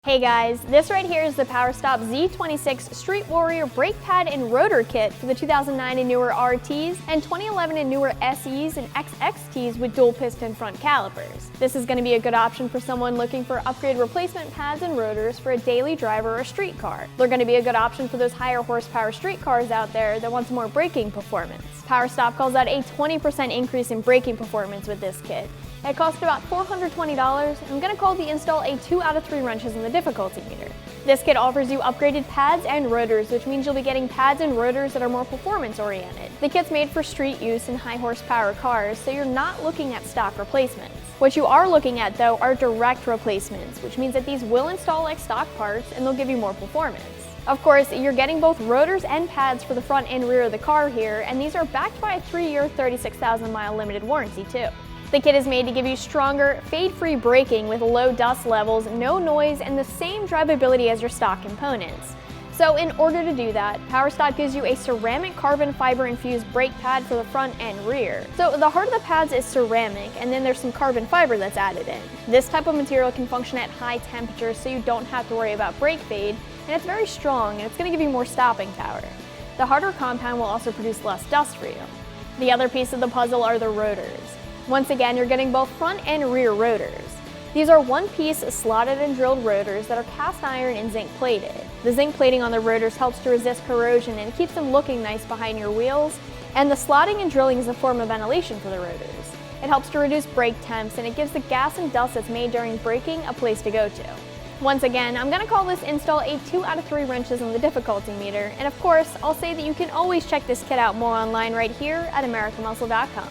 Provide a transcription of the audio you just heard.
Hey guys, this right here is the PowerStop Z26 Street Warrior brake pad and rotor kit for the 2009 and newer RTs and 2011 and newer SEs and SXTs with dual piston front calipers. This is going to be a good option for someone looking for upgrade replacement pads and rotors for a daily driver or street car. They're going to be a good option for those higher horsepower street cars out there that want some more braking performance. PowerStop calls out a 20% increase in braking performance with this kit. It cost about $420, and I'm going to call the install a 2 out of 3 wrenches in the difficulty meter. This kit offers you upgraded pads and rotors, which means you'll be getting pads and rotors that are more performance oriented. The kit's made for street use in high horsepower cars, so you're not looking at stock replacements. What you are looking at though are direct replacements, which means that these will install like stock parts and they'll give you more performance. Of course, you're getting both rotors and pads for the front and rear of the car here, and these are backed by a 3-year, 36,000-mile limited warranty too. The kit is made to give you stronger, fade-free braking with low dust levels, no noise, and the same drivability as your stock components. So in order to do that, PowerStop gives you a ceramic carbon fiber infused brake pad for the front and rear. So the heart of the pads is ceramic, and then there's some carbon fiber that's added in. This type of material can function at high temperatures, so you don't have to worry about brake fade, and it's very strong, and it's going to give you more stopping power. The harder compound will also produce less dust for you. The other piece of the puzzle are the rotors. Once again, you're getting both front and rear rotors. These are one-piece slotted and drilled rotors that are cast iron and zinc plated. The zinc plating on the rotors helps to resist corrosion and keeps them looking nice behind your wheels, and the slotting and drilling is a form of ventilation for the rotors. It helps to reduce brake temps, and it gives the gas and dust that's made during braking a place to go to. Once again, I'm going to call this install a 2 out of 3 wrenches in the difficulty meter, and of course, I'll say that you can always check this kit out more online right here at AmericanMuscle.com.